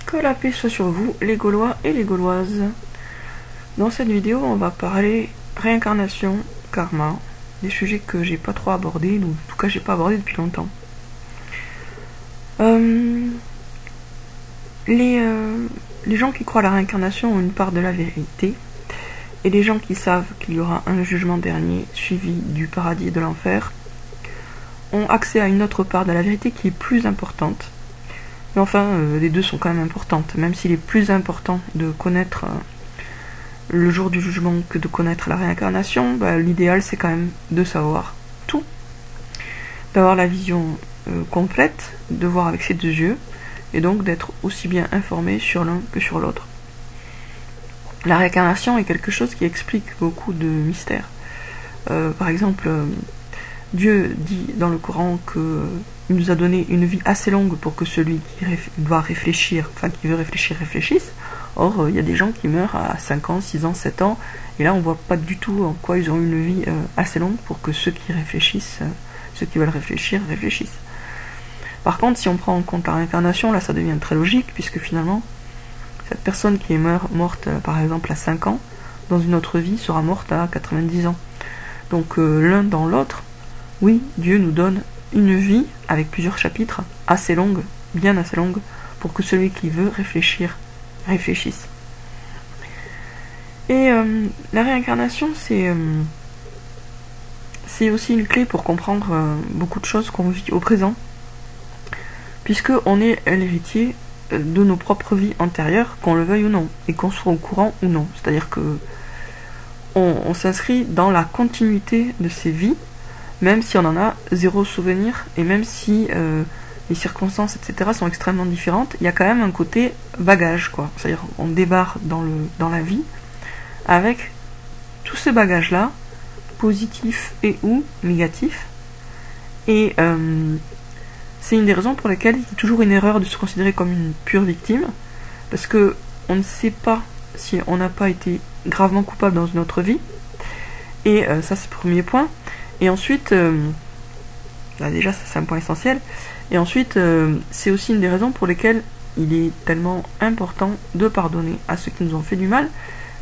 Que la paix soit sur vous, les Gaulois et les Gauloises. Dans cette vidéo, on va parler réincarnation, karma, des sujets que j'ai pas trop abordés, ou en tout cas j'ai pas abordé depuis longtemps. Les gens qui croient à la réincarnation ont une part de la vérité, et les gens qui savent qu'il y aura un jugement dernier suivi du paradis et de l'enfer ont accès à une autre part de la vérité qui est plus importante. Mais enfin, les deux sont quand même importantes, même s'il est plus important de connaître le jour du jugement que de connaître la réincarnation, l'idéal c'est quand même de savoir tout, d'avoir la vision complète, de voir avec ses deux yeux, et donc d'être aussi bien informé sur l'un que sur l'autre. La réincarnation est quelque chose qui explique beaucoup de mystères. Par exemple, Dieu dit dans le Coran qu'il nous a donné une vie assez longue pour que celui qui doit réfléchir, enfin qui veut réfléchir, réfléchisse. Or, il y a des gens qui meurent à 5 ans, 6 ans, 7 ans, et là on voit pas du tout en quoi ils ont une vie assez longue pour que ceux qui réfléchissent, ceux qui veulent réfléchir, réfléchissent. Par contre, si on prend en compte la réincarnation, là ça devient très logique, puisque finalement, cette personne qui est morte par exemple à 5 ans, dans une autre vie, sera morte à 90 ans. Donc l'un dans l'autre, oui, Dieu nous donne une vie avec plusieurs chapitres, assez longue, bien assez longue, pour que celui qui veut réfléchir, réfléchisse. Et la réincarnation, c'est aussi une clé pour comprendre beaucoup de choses qu'on vit au présent, puisque on est l'héritier de nos propres vies antérieures, qu'on le veuille ou non, et qu'on soit au courant ou non. C'est-à-dire que on s'inscrit dans la continuité de ces vies, même si on en a zéro souvenir, et même si les circonstances, etc. sont extrêmement différentes, il y a quand même un côté bagage, quoi. C'est-à-dire on débarque dans la vie avec tous ces bagages-là, positifs et ou négatifs, et c'est une des raisons pour lesquelles il y a toujours une erreur de se considérer comme une pure victime, parce que on ne sait pas si on n'a pas été gravement coupable dans une autre vie, et ça c'est le premier point. Et ensuite, déjà ça c'est un point essentiel, et ensuite c'est aussi une des raisons pour lesquelles il est tellement important de pardonner à ceux qui nous ont fait du mal,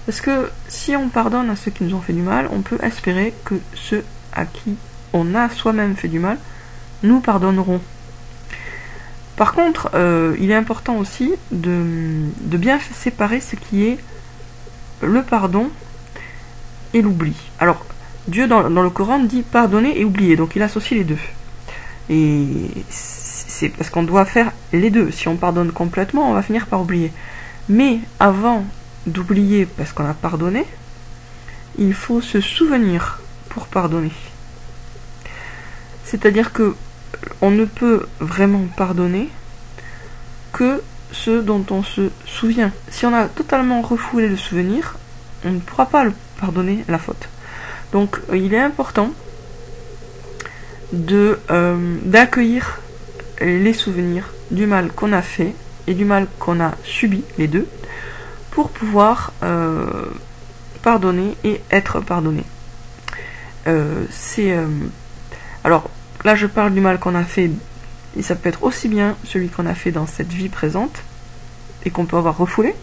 parce que si on pardonne à ceux qui nous ont fait du mal, on peut espérer que ceux à qui on a soi-même fait du mal nous pardonneront. Par contre, il est important aussi de bien séparer ce qui est le pardon et l'oubli. Alors, Dieu dans le Coran dit pardonner et oublier, donc il associe les deux. Et c'est parce qu'on doit faire les deux. Si on pardonne complètement, on va finir par oublier. Mais avant d'oublier parce qu'on a pardonné, il faut se souvenir pour pardonner. C'est-à-dire que on ne peut vraiment pardonner que ce dont on se souvient. Si on a totalement refoulé le souvenir, on ne pourra pas le pardonner la faute. Donc il est important d'accueillir les souvenirs du mal qu'on a fait et du mal qu'on a subi, les deux, pour pouvoir pardonner et être pardonné. Alors là je parle du mal qu'on a fait, et ça peut être aussi bien celui qu'on a fait dans cette vie présente et qu'on peut avoir refoulé,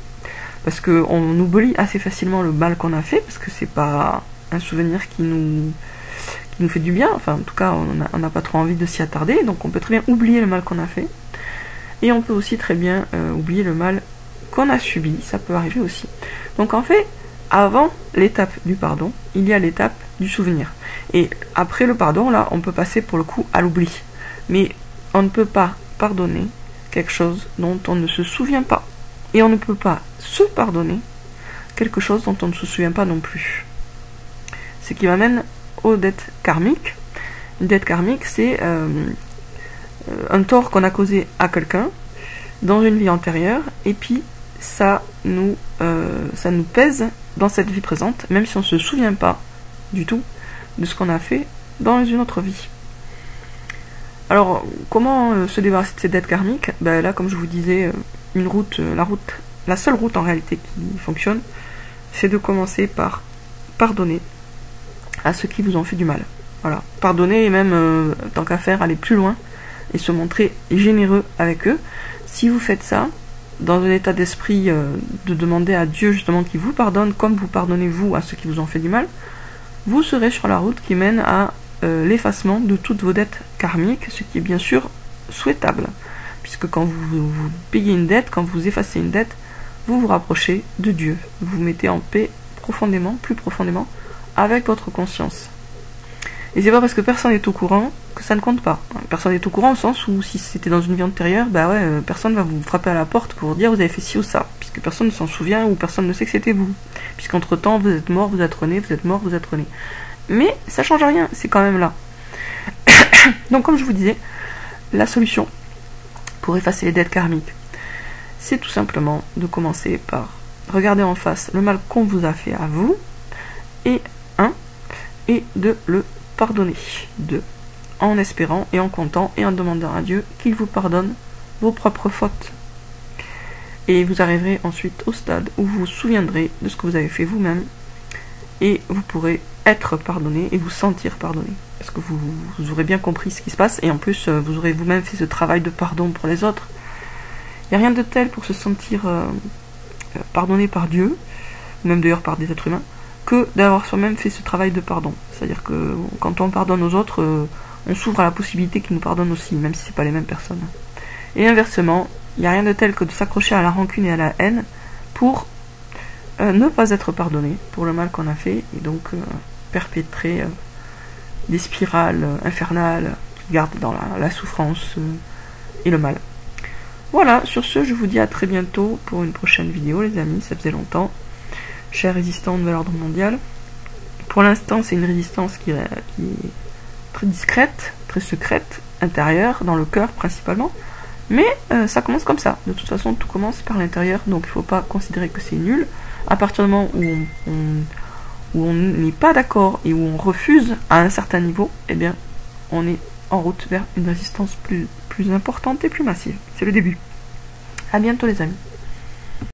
parce qu'on oublie assez facilement le mal qu'on a fait, parce que c'est pas un souvenir qui nous fait du bien, enfin en tout cas on n'a pas trop envie de s'y attarder, donc on peut très bien oublier le mal qu'on a fait, et on peut aussi très bien oublier le mal qu'on a subi, ça peut arriver aussi. Donc en fait, avant l'étape du pardon, il y a l'étape du souvenir. Et après le pardon, là, on peut passer pour le coup à l'oubli. Mais on ne peut pas pardonner quelque chose dont on ne se souvient pas. Et on ne peut pas se pardonner quelque chose dont on ne se souvient pas non plus. Ce qui m'amène aux dettes karmiques. Une dette karmique, c'est un tort qu'on a causé à quelqu'un dans une vie antérieure, et puis ça nous pèse dans cette vie présente, même si on ne se souvient pas du tout de ce qu'on a fait dans une autre vie. Alors, comment se débarrasser de ces dettes karmiques ? Là, comme je vous disais, la seule route en réalité qui fonctionne, c'est de commencer par pardonner à ceux qui vous ont fait du mal. Voilà, pardonner et même, tant qu'à faire, aller plus loin et se montrer généreux avec eux. Si vous faites ça, dans un état d'esprit de demander à Dieu justement qu'il vous pardonne, comme vous pardonnez vous à ceux qui vous ont fait du mal, vous serez sur la route qui mène à l'effacement de toutes vos dettes karmiques, ce qui est bien sûr souhaitable, puisque quand vous payez une dette, quand vous effacez une dette, vous vous rapprochez de Dieu, vous vous mettez en paix profondément, plus profondément, avec votre conscience. Et c'est pas parce que personne n'est au courant que ça ne compte pas. Personne n'est au courant au sens où si c'était dans une vie antérieure, bah ouais, personne va vous frapper à la porte pour dire vous avez fait ci ou ça, puisque personne ne s'en souvient ou personne ne sait que c'était vous. Puisqu'entre temps vous êtes mort, vous êtes rené, vous êtes mort, vous êtes rené. Mais ça change rien, c'est quand même là. Donc comme je vous disais, la solution pour effacer les dettes karmiques, c'est tout simplement de commencer par regarder en face le mal qu'on vous a fait à vous, et de le pardonner. 2. En espérant et en comptant et en demandant à Dieu qu'il vous pardonne vos propres fautes. Et vous arriverez ensuite au stade où vous vous souviendrez de ce que vous avez fait vous-même et vous pourrez être pardonné et vous sentir pardonné. Parce que vous aurez bien compris ce qui se passe et en plus vous aurez vous-même fait ce travail de pardon pour les autres. Il n'y a rien de tel pour se sentir pardonné par Dieu, ou même d'ailleurs par des êtres humains, que d'avoir soi-même fait ce travail de pardon. C'est-à-dire que quand on pardonne aux autres, on s'ouvre à la possibilité qu'ils nous pardonnent aussi, même si c'est pas les mêmes personnes. Et inversement, il n'y a rien de tel que de s'accrocher à la rancune et à la haine pour ne pas être pardonné pour le mal qu'on a fait, et donc perpétrer des spirales infernales qui gardent dans la souffrance et le mal. Voilà, sur ce, je vous dis à très bientôt pour une prochaine vidéo, les amis, ça faisait longtemps. Chers résistants de nouvel ordre mondial. Pour l'instant, c'est une résistance qui est très discrète, très secrète, intérieure, dans le cœur principalement. Mais ça commence comme ça. De toute façon, tout commence par l'intérieur, donc il ne faut pas considérer que c'est nul. À partir du moment où on n'est pas d'accord et où on refuse à un certain niveau, eh bien, on est en route vers une résistance plus importante et plus massive. C'est le début. À bientôt les amis.